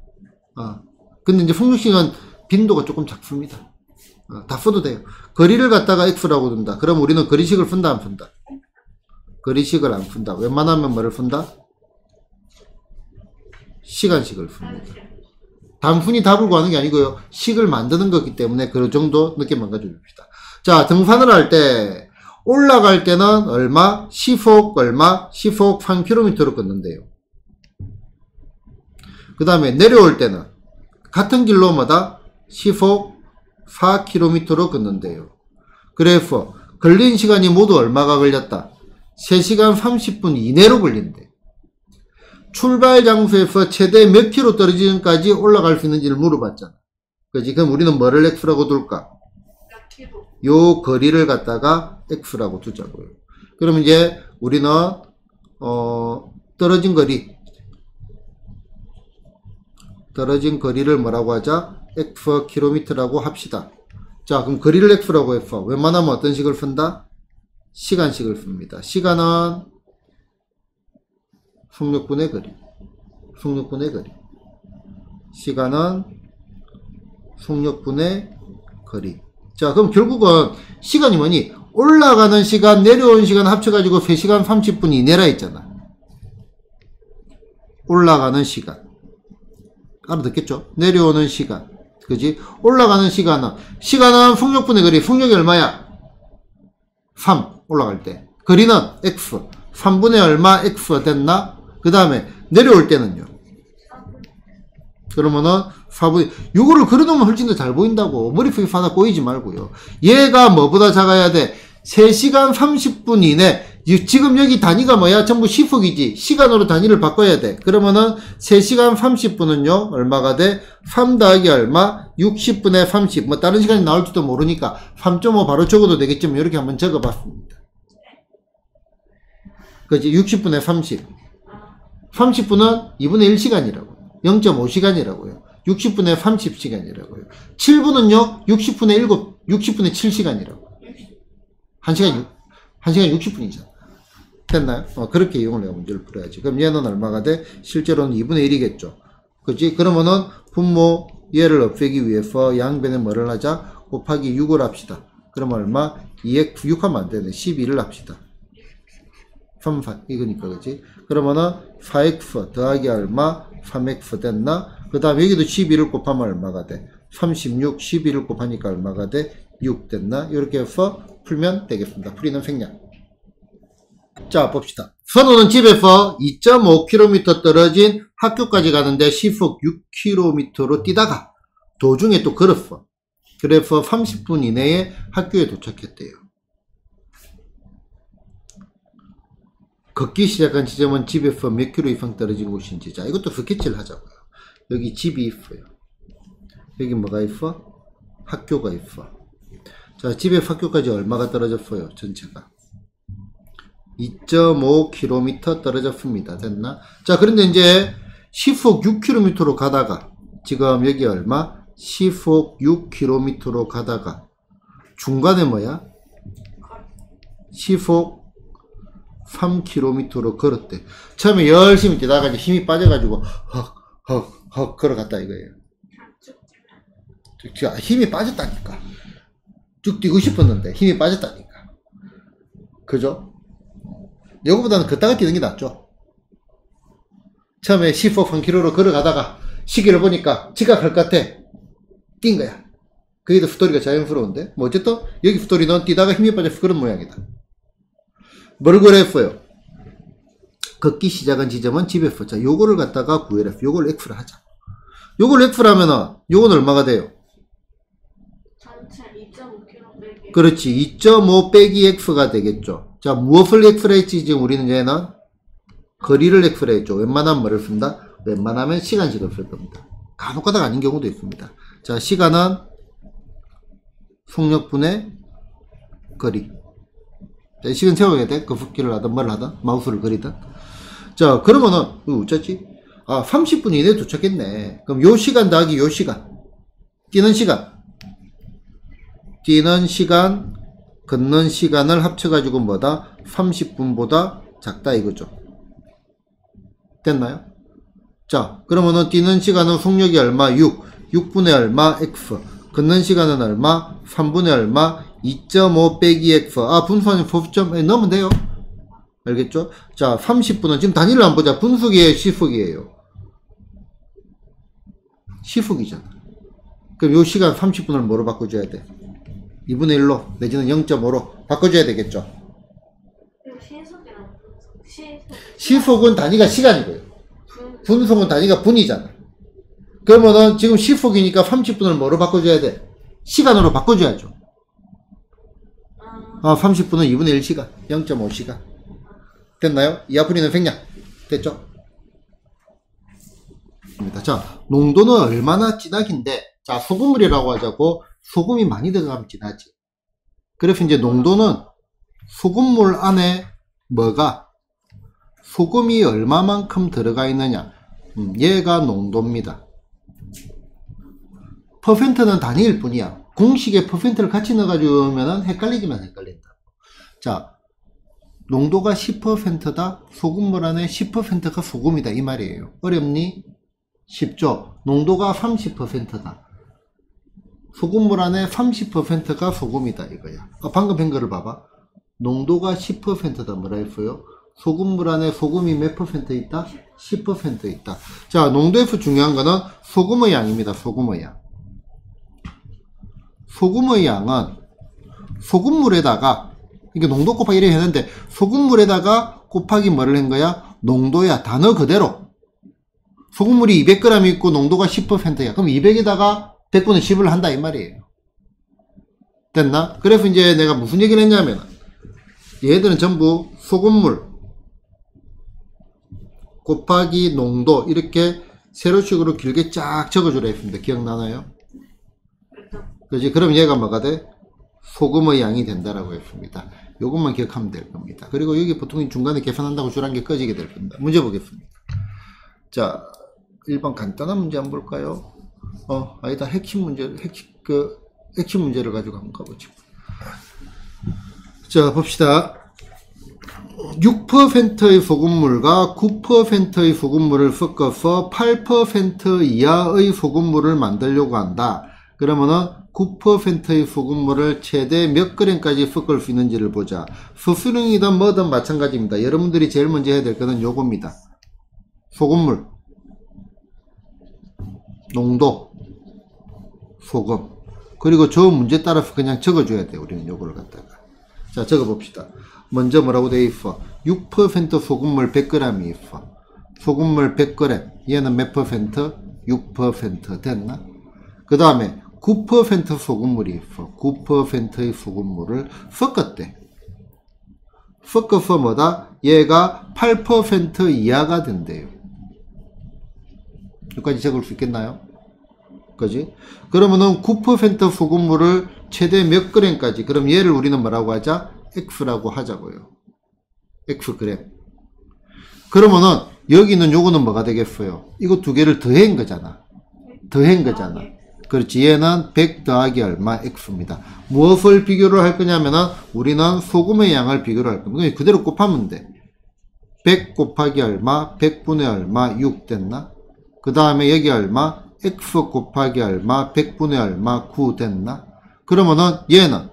근데 이제 속력식은 빈도가 조금 작습니다. 다 써도 돼요. 거리를 갖다가 x라고 둔다. 그럼 우리는 거리식을 쓴다, 안 쓴다? 거리식을 안 푼다. 웬만하면 뭐를 푼다? 시간식을 풉니다. 단순히 답을 구하는 게 아니고요. 식을 만드는 거기 때문에 그 정도 늦게 망가줍시다. 자, 등산을 할 때 올라갈 때는 얼마? 시속 얼마? 시속 3km로 걷는데요. 그 다음에 내려올 때는 같은 길로 마다 시속 4km로 걷는데요. 그래서 걸린 시간이 모두 얼마가 걸렸다? 3시간 30분 이내로 걸린대. 출발 장소에서 최대 몇 킬로 떨어지는까지 올라갈 수 있는지를 물어봤잖아. 그지? 그럼 우리는 뭐를 x라고 둘까? 요 거리를 갖다가 x라고 두자고요. 그럼 이제 우리는 떨어진 거리를 뭐라고 하자? x km라고 합시다. 자, 그럼 거리를 x라고 해서 웬만하면 어떤 식을 쓴다? 시간식을 씁니다. 시간은 속력분의 거리. 시간은 속력분의 거리. 자, 그럼 결국은 시간이 뭐니? 올라가는 시간, 내려오는 시간 합쳐가지고 3시간 30분 이내라 했잖아. 올라가는 시간. 알아듣겠죠? 내려오는 시간. 그지? 올라가는 시간은 속력분의 거리. 속력이 얼마야? 3. 올라갈 때. 거리는 x. 3분의 얼마 x 됐나? 그 다음에 내려올 때는요. 그러면은 4분의, 요거를 그려놓으면 훨씬 더 잘 보인다고. 머리속에 하나 꼬이지 말고요. 얘가 뭐보다 작아야 돼? 3시간 30분 이내. 지금 여기 단위가 뭐야? 전부 시속이지. 시간으로 단위를 바꿔야 돼. 그러면은 3시간 30분은요, 얼마가 돼? 3 더하기 얼마? 60분의 30. 뭐 다른 시간이 나올지도 모르니까 3.5 바로 적어도 되겠지만 이렇게 한번 적어봤습니다. 그치? 60분의 30. 30분은 2분의 1시간이라고. 0.5시간이라고요. 60분의 30시간이라고요. 7분은요, 60분의 60분의 7시간이라고. 1시간 60분이잖아. 됐나요? 그렇게 이용을 내가 문제를 풀어야지. 그럼 얘는 얼마가 돼? 실제로는 2분의 1이겠죠. 그치? 그러면은 분모 얘를 없애기 위해서 양변에 뭐를 하자? 곱하기 6을 합시다. 그럼 얼마? 2x 6 하면 안 되네. 12를 합시다. 3, 4 이거니까 그치? 그러면은 4x 더하기 얼마? 3x 됐나? 그 다음에 여기도 12를 곱하면 얼마가 돼? 36, 12를 곱하니까 얼마가 돼? 6 됐나? 이렇게 해서 풀면 되겠습니다. 풀이는 생략. 자, 봅시다. 선우는 집에서 2.5km 떨어진 학교까지 가는데 시속 6km로 뛰다가 도중에 또 걸었어. 그래서 30분 이내에 학교에 도착했대요. 걷기 시작한 지점은 집에서 몇 킬로 이상 떨어진 곳인지. 자, 이것도 스케치를 하자고요. 여기 집이 있어요. 여기 뭐가 있어? 학교가 있어. 자, 집에서 학교까지 얼마가 떨어졌어요? 전체가 2.5km 떨어졌습니다. 됐나? 자, 그런데 이제 시속 6km로 가다가 지금 여기 얼마? 시속 6km로 가다가 중간에 뭐야? 시속 3km로 걸었대. 처음에 열심히 뛰다가 이제 힘이 빠져가지고 헉 걸어갔다 이거예요. 힘이 빠졌다니까. 쭉 뛰고 싶었는데 힘이 빠졌다니까. 그죠? 요거보다는 걷다가 뛰는 게 낫죠. 처음에 시속 3km로 걸어가다가 시계를 보니까 지각할 것 같아. 뛴 거야. 그게 더 스토리가 자연스러운데. 뭐 어쨌든 여기 스토리는 뛰다가 힘이 빠져서 그런 모양이다. 뭘 그랬어요? 걷기 시작한 지점은 집에서. 자, 요거를 갖다가 구해라. 요걸 X를 하자. 요걸 X를 하면은 요건 얼마가 돼요? 전체 2.5km 빼기. 그렇지. 2.5 빼기 X가 되겠죠. 자, 무엇을 X를 했지? 지금 우리는 얘는 거리를 X를 했죠. 웬만하면 뭐를 쓴다? 웬만하면 시간씩을 쓸 겁니다. 간혹 가다가 아닌 경우도 있습니다. 자, 시간은 속력분의 거리. 자, 시간 세워야 돼. 거북기를 하든 뭘 하든 마우스를 그리든. 자, 그러면은 이거 어쩌지? 아, 30분 이내에 도착했네. 그럼 요 시간 더하기 요 시간. 뛰는 시간 걷는 시간을 합쳐가지고 뭐다? 30분보다 작다 이거죠. 됐나요? 자, 그러면은 뛰는 시간은 속력이 얼마? 6분의 얼마? X. 걷는 시간은 얼마? 3분의 얼마? 2.5 빼기 X. 아, 분수하면 소수점 넣으면 돼요. 알겠죠? 자, 30분은 지금 단위를 한번 보자. 분수기예요, 시속이에요? 시속이잖아. 그럼 요 시간 30분을 뭐로 바꿔줘야 돼? 2분의 1로 내지는 0.5로 바꿔줘야 되겠죠. 시속은 단위가 시간이고요. 분속은 단위가 분이잖아. 그러면은 지금 시속이니까 30분을 뭐로 바꿔줘야 돼? 시간으로 바꿔줘야죠. 30분은 2분의 1시간, 0.5시간. 됐나요? 이 앞으로는 생략. 됐죠? 자, 농도는 얼마나 진하긴데, 자, 소금물이라고 하자고. 소금이 많이 들어가면 진하지. 그래서 이제 농도는 소금물 안에 뭐가 소금이 얼마만큼 들어가 있느냐. 얘가 농도입니다. 퍼센트는 단위일 뿐이야. 공식에 퍼센트를 같이 넣어가지고 헷갈리기만 헷갈린다. 자, 농도가 10%다. 소금물 안에 10%가 소금이다. 이 말이에요. 어렵니? 쉽죠? 농도가 30%다. 소금물 안에 30%가 소금이다 이거야. 방금 한 거를 봐봐. 농도가 10%다. 뭐라 했어요? 소금물 안에 소금이 몇 퍼센트 있다? 10% 있다. 자, 농도에서 중요한 거는 소금의 양입니다. 소금의 양. 소금의 양은 소금물에다가, 이게 농도 곱하기 이렇게 했는데, 소금물에다가 곱하기 뭐를 한 거야? 농도야. 단어 그대로. 소금물이 200g 있고 농도가 10%야. 그럼 200에다가 100분의 10을 한다 이 말이에요. 됐나? 그래서 이제 내가 무슨 얘기를 했냐면 얘들은 전부 소금물 곱하기 농도 이렇게 세로식으로 길게 쫙 적어주라 했습니다. 기억나나요? 그지? 그럼 얘가 뭐가 돼? 소금의 양이 된다라고 했습니다. 요것만 기억하면 될 겁니다. 그리고 여기 보통 중간에 계산한다고 줄한 게 꺼지게 될 겁니다. 문제 보겠습니다. 자, 1번 간단한 문제 한번 볼까요? 아니다. 핵심 문제를 가지고 한번 가보죠. 자, 봅시다. 6%의 소금물과 9%의 소금물을 섞어서 8% 이하의 소금물을 만들려고 한다. 그러면은 9%의 소금물을 최대 몇 그램까지 섞을 수 있는지를 보자. 수수령이든 뭐든 마찬가지입니다. 여러분들이 제일 먼저 해야 될 것은 요겁니다. 소금물, 농도, 소금. 그리고 저 문제 따라서 그냥 적어줘야 돼요. 우리는 요거를 갖다가. 자, 적어봅시다. 먼저 뭐라고 되어 있어? 6% 소금물 100g이 있어. 소금물 100g. 얘는 몇 퍼센트? 6% 됐나? 그 다음에 9% 소금물이 있어. 9%의 소금물을 섞었대. 섞어서 뭐다? 얘가 8% 이하가 된대요. 여기까지 적을 수 있겠나요? 그지? 그러면은 9% 소금물을 최대 몇 그램까지? 그럼 얘를 우리는 뭐라고 하자? X라고 하자고요. X그램. 그러면은 여기는 요거는 뭐가 되겠어요? 이거 두 개를 더한 거잖아. 더한 거잖아. 그렇지. 얘는 100 더하기 얼마? X입니다. 무엇을 비교를 할 거냐면은 우리는 소금의 양을 비교를 할 겁니다. 그대로 곱하면 돼. 100 곱하기 얼마? 100분의 얼마? 6 됐나? 그 다음에 여기 얼마? X 곱하기 얼마? 100분의 얼마? 9 됐나? 그러면은 얘는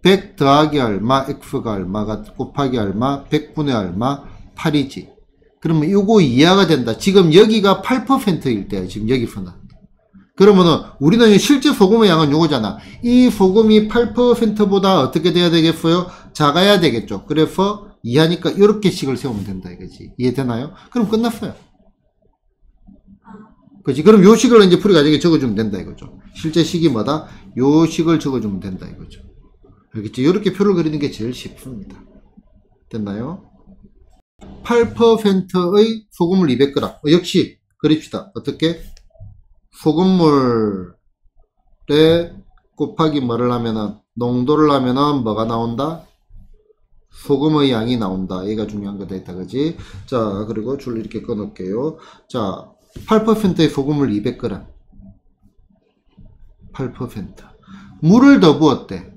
100 더하기 얼마? X가 얼마가 곱하기 얼마? 100분의 얼마? 8이지. 그러면 이거 이하가 된다. 지금 여기가 8%일 때야. 지금 여기서는. 그러면은 우리는 실제 소금의 양은 요거잖아. 이 소금이 8%보다 어떻게 돼야 되겠어요? 작아야 되겠죠. 그래서 이하니까 이렇게 식을 세우면 된다 이거지. 이해되나요? 그럼 끝났어요. 그렇지. 그럼 요 식을 이제 풀이 과정에 적어주면 된다 이거죠. 실제 식이 뭐다? 요 식을 적어주면 된다 이거죠. 알겠죠? 이렇게 표를 그리는 게 제일 쉽습니다. 됐나요? 8%의 소금물 200g. 역시 그립시다. 어떻게? 소금물에 곱하기 뭐를 하면은 농도를 하면은 뭐가 나온다? 소금의 양이 나온다. 얘가 중요한 거다 있다. 그지? 자, 그리고 줄 이렇게 끊을게요. 자, 8%의 소금물 200g. 8%. 물을 더 부었대.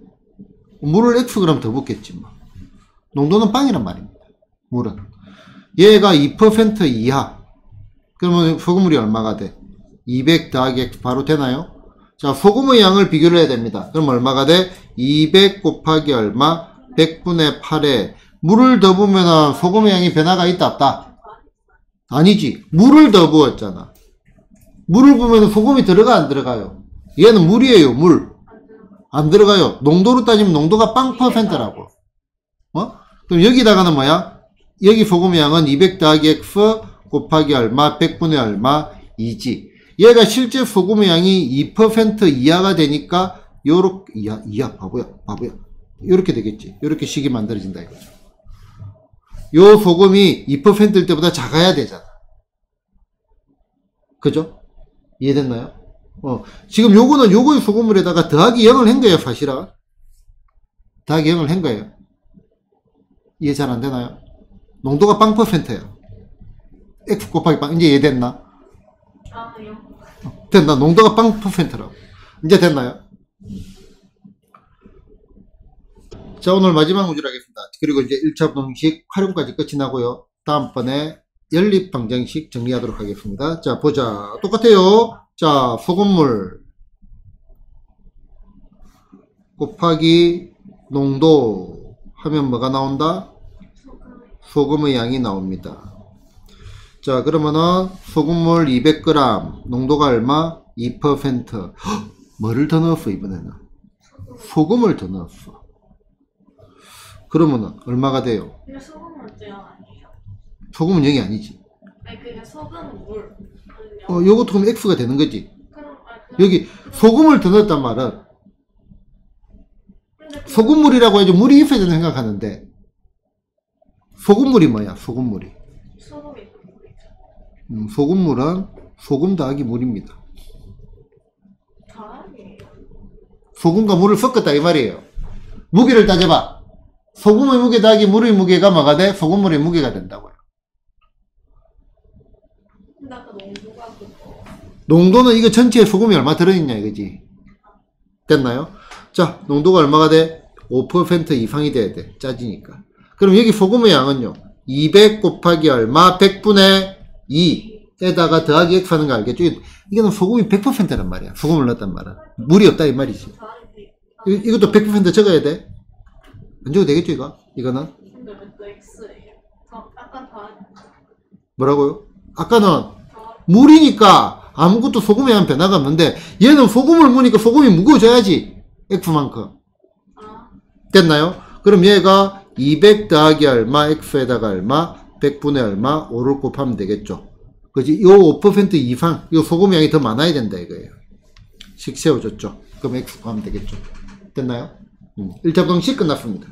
물을 Xg 더 붓겠지 뭐. 농도는 빵이란 말입니다. 물은. 얘가 2% 이하. 그러면 소금물이 얼마가 돼? 200 더하기 X 바로 되나요? 자, 소금의 양을 비교를 해야 됩니다. 그럼 얼마가 돼? 200 곱하기 얼마? 100분의 8에 물을 더 부으면 소금의 양이 변화가 있다 없다? 아니지. 물을 더 부었잖아. 물을 부으면 소금이 들어가 안 들어가요? 얘는 물이에요. 물. 안 들어가요. 농도로 따지면 농도가 빵 퍼센트라고. 그럼 여기다가는 뭐야? 여기 소금의 양은 200 더하기 X 곱하기 얼마? 100분의 얼마? 2지. 얘가 실제 소금의 양이 2% 이하가 되니까 요렇게 이하 바보야. 요렇게 되겠지. 요렇게 식이 만들어진다 이거죠. 요 소금이 2%일 때보다 작아야 되잖아. 그죠? 이해됐나요? 지금 요거는 요거의 소금물에다가 더하기 0을 한 거예요, 사실은. 더하기 0을 한 거예요. 이해 잘 안 되나요? 농도가 빵 퍼센트야. X 곱하기 빵. 이제 이해됐나? 됐나? 농도가 빵 퍼센트라고. 이제 됐나요? 자, 오늘 마지막 문제를 하겠습니다. 그리고 이제 1차 방정식 활용까지 끝이 나고요. 다음번에 연립 방정식 정리하도록 하겠습니다. 자, 보자. 똑같아요. 자, 소금물 곱하기 농도 하면 뭐가 나온다? 소금의 양이 나옵니다. 자, 그러면은 소금물 200g 농도가 얼마? 2%. 헉, 뭐를 더 넣었어 이번에는? 소금을 더 넣었어. 그러면은 얼마가 돼요? 근데 소금은 0 아니에요? 소금은 0이 아니지. 아니 그게 소금 물. 요것도 그럼 X가 되는 거지. 그럼 여기 소금을 더 넣었단 말은 근데 소금물이라고 해도 물이 있어야 된다 생각하는데 소금물이 뭐야? 소금물이. 소금이 소금물은 소금 더하기 물입니다. 더하기. 소금과 물을 섞었다 이 말이에요. 무게를 따져봐. 소금의 무게 더하기 물의 무게가 뭐가 돼? 소금물의 무게가 된다고요. 근데 아까 농도가 그거. 농도는 이거 전체에 소금이 얼마 들어있냐 이거지. 됐나요? 자, 농도가 얼마가 돼? 5% 이상이 돼야 돼. 짜지니까. 그럼 여기 소금의 양은요. 200 곱하기 얼마? 100분의 2에다가 더하기 X 하는 거 알겠죠? 이거는 소금이 100%란 말이야. 소금을 넣었단 말은. 물이 없다 이 말이지. 더하기. 이것도 100% 적어야 돼. 안 적어도 되겠죠 이거? 이거는? 근데 왜 또 X예요? 아까 더하기. 뭐라고요? 아까는 더하기. 물이니까 아무것도 소금에 한 변화가 없는데 얘는 소금을 무니까 소금이 무거워져야지. X만큼. 아. 됐나요? 그럼 얘가 200 더하기 얼마, X에다가 얼마, 100분의 얼마, 5를 곱하면 되겠죠. 그지? 요 5% 이상, 요 소금 양이 더 많아야 된다 이거예요. 식 세워줬죠. 그럼 X 구하면 되겠죠. 됐나요? 1차 공식 끝났습니다.